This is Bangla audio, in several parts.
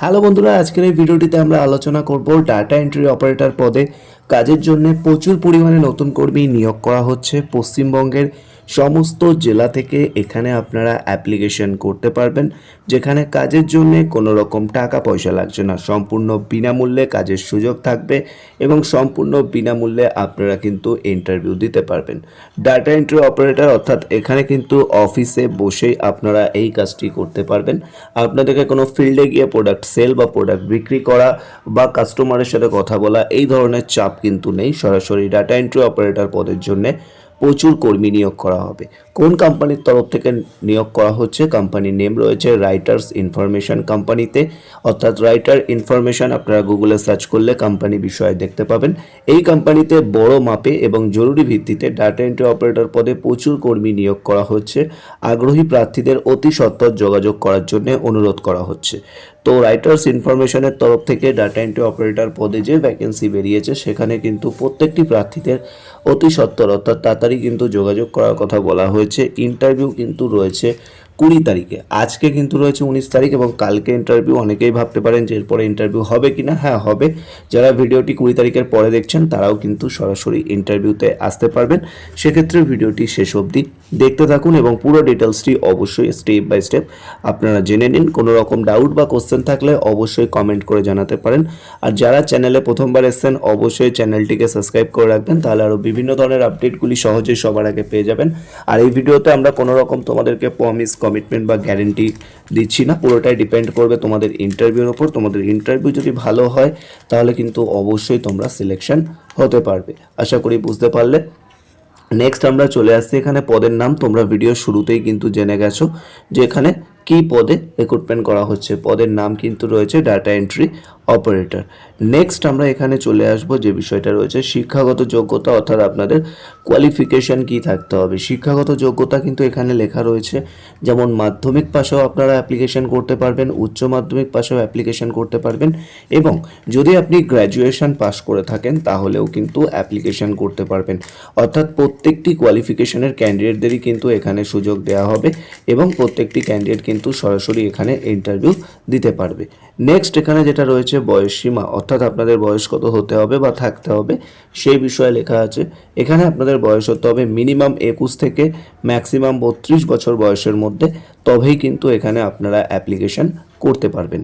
হ্যালো বন্ধুরা, আজকের এই ভিডিওটিতে আমরা আলোচনা করব ডাটা এন্ট্রি অপারেটর পদে কাজের জন্য প্রচুর পরিমাণে নতুন কর্মী নিয়োগ করা হচ্ছে পশ্চিমবঙ্গের সমস্ত জেলা থেকে। এখানে আপনারা অ্যাপ্লিকেশন করতে পারবেন, যেখানে কাজের জন্য কোনো রকম টাকা পয়সা লাগছে না, সম্পূর্ণ বিনামূল্যে কাজের সুযোগ থাকবে এবং সম্পূর্ণ বিনামূল্যে আপনারা কিন্তু ইন্টারভিউ দিতে পারবেন। ডাটা এন্ট্রি অপারেটর অর্থাৎ এখানে কিন্তু অফিসে বসেই আপনারা এই কাজটি করতে পারবেন। আপনাদেরকে কোনো ফিল্ডে গিয়ে প্রোডাক্ট সেল বা প্রোডাক্ট বিক্রি করা বা কাস্টমারের সাথে কথা বলা এই ধরনের চাপ কিন্তু নেই। সরাসরি ডাটা এন্ট্রি অপারেটর পদের জন্য প্রচুর কর্মী নিয়োগ করা হবে। কোন কোম্পানির তরফ থেকে নিয়োগ করা হচ্ছে? কোম্পানির নেম রয়েছে রাইটার্স ইনফরমেশন কোম্পানিতে, অর্থাৎ রাইটার ইনফরমেশন আপনারা গুগলে সার্চ করলে কোম্পানি বিষয়ে দেখতে পাবেন। এই কোম্পানিতে বড় মাপে এবং জরুরি ভিত্তিতে ডাটা এন্ট্রি অপারেটর পদে প্রচুর কর্মী নিয়োগ করা হচ্ছে। আগ্রহী প্রার্থীদের অতি সত্বর যোগাযোগ করার জন্য অনুরোধ করা হচ্ছে। তো রাইটার্স ইনফরমেশনের তরফ থেকে ডাটা এন্ট্রি অপারেটর পদে যে ভ্যাকেন্সি বেরিয়েছে সেখানে কিন্তু প্রত্যেকটি প্রার্থীদের অতি সত্বর অর্থাৎ তাড়াতাড়ি কিন্তু যোগাযোগ করার কথা বলা হয়েছে। ইন্টারভিউ কিন্তু রয়েছে 20 তারিখে, আজকে কিন্তু রয়েছে 19 তারিখ এবং কালকে ইন্টারভিউ। অনেকেই ভাবতে পারেন যে এরপরে ইন্টারভিউ হবে কিনা। হ্যাঁ হবে, যারা ভিডিওটি 20 তারিখের পরে দেখছেন তারাও কিন্তু সরাসরি ইন্টারভিউতে আসতে পারবেন। সেক্ষেত্রে ভিডিওটি শেষ অবধি দেখতে থাকুন এবং পুরো ডিটেলসটি অবশ্যই স্টেপ বাই স্টেপ আপনারা জেনে নিন। কোনো রকম ডাউট বা কোশ্চেন থাকলে অবশ্যই কমেন্ট করে জানাতে পারেন। আর যারা চ্যানেলে প্রথমবার এসেছেন অবশ্যই চ্যানেলটিকে সাবস্ক্রাইব করে রাখবেন, তাহলে আরও বিভিন্ন ধরনের আপডেটগুলি সহজেই সবার আগে পেয়ে যাবেন। আর এই ভিডিওতে আমরা কোনো রকম তোমাদেরকে প্রমিস, কমিটমেন্ট বা গ্যারেন্টি দিচ্ছি না, পুরোটাই ডিপেন্ড করবে তোমাদের ইন্টারভিউর ওপর। তোমাদের ইন্টারভিউ যদি ভালো হয় তাহলে কিন্তু অবশ্যই তোমরা সিলেকশন হতে পারবে। আশা করি বুঝতে পারলে। নেক্সট আমরা চলে আসছি এখানে পদের নাম। তোমরা ভিডিও শুরুতেই কিন্তু জেনে গেছো যে এখানে কি পদে রিক্রুটমেন্ট করা হচ্ছে। পদের নাম কিন্তু রয়েছে ডাটা এন্ট্রি অপারেটর। নেক্সট আমরা এখানে চলে আসব যে বিষয়টা রয়েছে শিক্ষাগত যোগ্যতা, অর্থাৎ আপনাদের কোয়ালিফিকেশান কি থাকতে হবে। শিক্ষাগত যোগ্যতা কিন্তু এখানে লেখা রয়েছে, যেমন মাধ্যমিক পাশেও আপনারা অ্যাপ্লিকেশন করতে পারবেন, উচ্চ মাধ্যমিক পাশেও অ্যাপ্লিকেশন করতে পারবেন এবং যদি আপনি গ্র্যাজুয়েশন পাস করে থাকেন তাহলেও কিন্তু অ্যাপ্লিকেশন করতে পারবেন। অর্থাৎ প্রত্যেকটি কোয়ালিফিকেশনের ক্যান্ডিডেটদেরই কিন্তু এখানে সুযোগ দেওয়া হবে এবং প্রত্যেকটি ক্যান্ডিডেট কিন্তু সরাসরি এখানে ইন্টারভিউ দিতে পারবে। নেক্সট এখানে যেটা রয়েছে বয়স সীমা, অর্থাৎ আপনাদের বয়স কত হতে হবে বা থাকতে হবে সেই বিষয়ে লেখা আছে। এখানে আপনাদের বয়স হতে হবে মিনিমাম 21 থেকে ম্যাক্সিমাম 32 বছর বয়সের মধ্যে, তবেই কিন্তু এখানে আপনারা অ্যাপ্লিকেশন করতে পারবেন।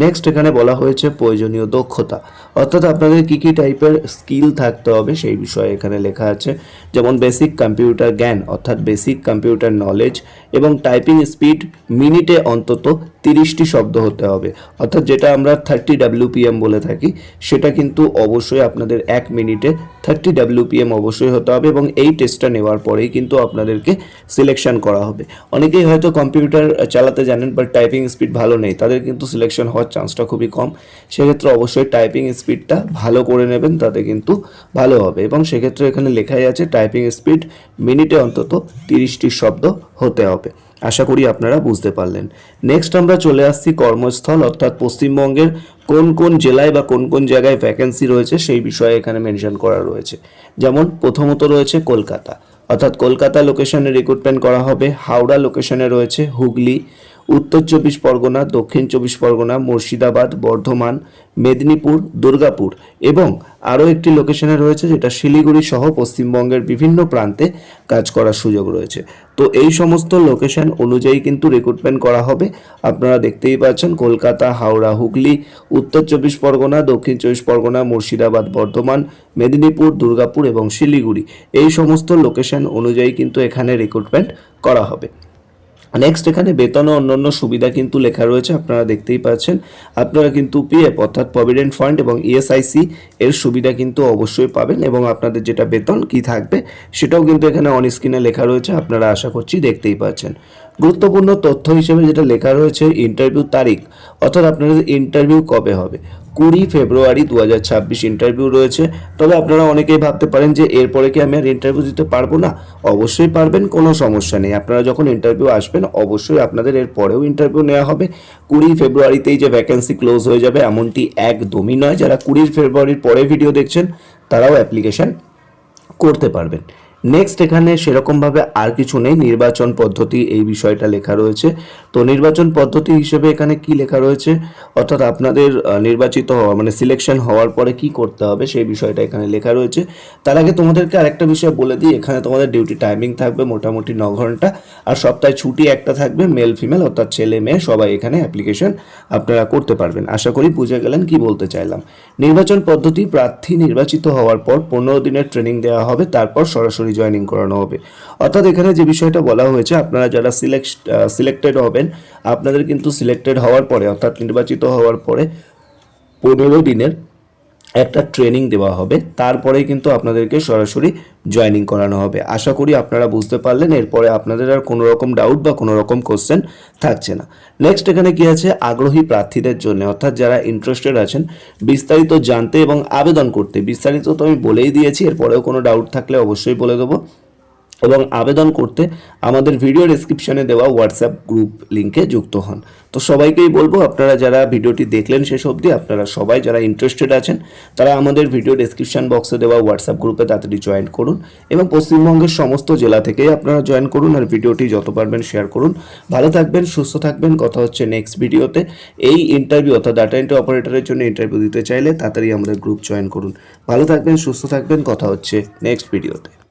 নেক্সট এখানে বলা হয়েছে প্রয়োজনীয় দক্ষতা, অর্থাৎ আপনাদের কী কী টাইপের স্কিল থাকতে হবে সেই বিষয়ে এখানে লেখা আছে। যেমন বেসিক কম্পিউটার জ্ঞান, অর্থাৎ বেসিক কম্পিউটার নলেজ এবং টাইপিং স্পিড মিনিটে অন্তত 30টি শব্দ হতে হবে, অর্থাৎ যেটা আমরা 30 WPM বলে থাকি সেটা কিন্তু অবশ্যই আপনাদের 1 মিনিটে 30 WPM অবশ্যই হতে হবে এবং এই টেস্টটা নেওয়ার পরেই কিন্তু আপনাদেরকে সিলেকশন করা হবে। অনেকেই হয়তো কম্পিউটার চালাতে জানেন বাট টাইপিং স্পিড ভালো নেই, তাদের কিন্তু সিলেকশন হওয়ার চান্সটা খুবই কম। সেক্ষেত্রে অবশ্যই টাইপিং স্পিডটা ভালো করে নেবেন, তাতে কিন্তু ভালো হবে। এবং সেক্ষেত্রে এখানে লেখাই আছে টাইপিং স্পিড মিনিটে অন্তত 30টি শব্দ হতে হবে। আশা করি আপনারা বুঝতে পারলেন। নেক্সট আমরা চলে আসছি কর্মস্থল, অর্থাৎ পশ্চিমবঙ্গের কোন কোন জেলায় বা কোন কোন জায়গায় ভ্যাকেন্সি রয়েছে সেই বিষয়ে এখানে মেনশন করা রয়েছে। যেমন প্রথমত রয়েছে কলকাতা, অর্থাৎ কলকাতা লোকেশনে রিক্রুটমেন্ট করা হবে। হাওড়া লোকেশনে রয়েছে হুগলি, উত্তর 24 পরগনা, দক্ষিণ 24 পরগনা, মুর্শিদাবাদ, বর্ধমান, মেদিনীপুর, দুর্গাপুর এবং আরও একটি লোকেশনে রয়েছে যেটা শিলিগুড়ি সহ পশ্চিমবঙ্গের বিভিন্ন প্রান্তে কাজ করার সুযোগ রয়েছে। তো এই সমস্ত লোকেশন অনুযায়ী কিন্তু রিক্রুটমেন্ট করা হবে। আপনারা দেখতেই পাচ্ছেন কলকাতা, হাওড়া, হুগলি, উত্তর 24 পরগনা, দক্ষিণ 24 পরগনা, মুর্শিদাবাদ, বর্ধমান, মেদিনীপুর, দুর্গাপুর এবং শিলিগুড়ি, এই সমস্ত লোকেশন অনুযায়ী কিন্তু এখানে রিক্রুটমেন্ট করা হবে। নেক্সট এখানে বেতন ও অন্যান্য সুবিধা কিন্তু লেখা রয়েছে, আপনারা দেখতেই পাচ্ছেন। আপনারা কিন্তু পিএফ অর্থাৎ প্রভিডেন্ট ফান্ড এবং ইএসআইসি এর সুবিধা কিন্তু অবশ্যই পাবেন এবং আপনাদের যেটা বেতন কি থাকবে সেটাও কিন্তু এখানে অন স্ক্রিনে লেখা রয়েছে, আপনারা আশা করছি দেখতেই পাচ্ছেন। গুরুত্বপূর্ণ তথ্য হিসেবে যেটা লেখা রয়েছে ইন্টারভিউ তারিখ, অর্থাৎ আপনাদের ইন্টারভিউ কবে হবে। 20 ফেব্রুয়ারি 2026 ইন্টারভিউ রয়েছে। তবে আপনারা অনেকেই ভাবতে পারেন যে এরপরে কি আমি আর ইন্টারভিউ দিতে পারবো না? অবশ্যই পারবেন, কোনো সমস্যা নেই। আপনারা যখন ইন্টারভিউ আসবেন অবশ্যই আপনাদের এর পরেও ইন্টারভিউ নেওয়া হবে। 20 ফেব্রুয়ারিতেই যে ভ্যাকেন্সি ক্লোজ হয়ে যাবে এমনটি একদমই নয়। যারা 20 ফেব্রুয়ারির পরে ভিডিও দেখছেন তারাও অ্যাপ্লিকেশন করতে পারবেন। নেক্সট এখানে সেরকমভাবে আর কিছু নেই, নির্বাচন পদ্ধতি এই বিষয়টা লেখা রয়েছে। তো নির্বাচন পদ্ধতি হিসেবে এখানে কি লেখা রয়েছে, অর্থাৎ আপনাদের নির্বাচিত হওয়া মানে সিলেকশন হওয়ার পরে কি করতে হবে সেই বিষয়টা এখানে লেখা রয়েছে। তার আগে তোমাদেরকে আরেকটা বিষয় বলে দিই, এখানে তোমাদের ডিউটি টাইমিং থাকবে মোটামুটি 9 ঘন্টা, আর সপ্তাহে ছুটি একটা থাকবে, মেল ফিমেল অর্থাৎ ছেলে মেয়ে সবাই এখানে অ্যাপ্লিকেশন আপনারা করতে পারবেন। আশা করি বুঝে গেলেন কি বলতে চাইলাম। নির্বাচন পদ্ধতি, প্রার্থী নির্বাচিত হওয়ার পর 15 দিনের ট্রেনিং দেওয়া হবে, তারপর সরাসরি জয়েনিং করানো হবে। অর্থাৎ এখানে যে বিষয়টা বলা হয়েছে, আপনারা যারা সিলেক্টেড হবেন, আপনাদের কিন্তু সিলেক্টেড হওয়ার পরে অর্থাৎ নির্বাচিত হওয়ার পরে 15 দিনের একটা ট্রেনিং দেওয়া হবে, তারপরে কিন্তু আপনাদেরকে সরাসরি জয়েনিং করানো হবে। আশা করি আপনারা বুঝতে পারলেন, এরপরে আপনাদের আর কোনো রকম ডাউট বা কোনো রকম কোশ্চেন থাকছে না। নেক্সট এখানে কি আছে, আগ্রহী প্রার্থীদের জন্য অর্থাৎ যারা ইন্টারেস্টেড আছেন বিস্তারিত জানতে এবং আবেদন করতে, বিস্তারিত তো আমি বলেই দিয়েছি, এরপরেও কোনো ডাউট থাকলে অবশ্যই বলে দেবো। এবং আবেদন করতে আমাদের ভিডিও ডেসক্রিপশনে দেওয়া হোয়াটসঅ্যাপ গ্রুপ লিঙ্কে যুক্ত হন। তো সবাইকেই বলবো, আপনারা যারা ভিডিওটি দেখলেন শেষ অবধি, আপনারা সবাই যারা ইন্টারেস্টেড আছেন তারা আমাদের ভিডিও ডেসক্রিপশন বক্সে দেওয়া হোয়াটসঅ্যাপ গ্রুপে তাড়াতাড়ি জয়েন করুন এবং পশ্চিমবঙ্গের সমস্ত জেলা থেকেই আপনারা জয়েন করুন, আর ভিডিওটি যত পারবেন শেয়ার করুন। ভালো থাকবেন, সুস্থ থাকবেন, কথা হচ্ছে নেক্সট ভিডিওতে। এই ইন্টারভিউ অর্থাৎ ডাটা এন্ট্রি অপারেটরের জন্য ইন্টারভিউ দিতে চাইলে তাড়াতাড়ি আমাদের গ্রুপ জয়েন করুন। ভালো থাকবেন, সুস্থ থাকবেন, কথা হচ্ছে নেক্সট ভিডিওতে।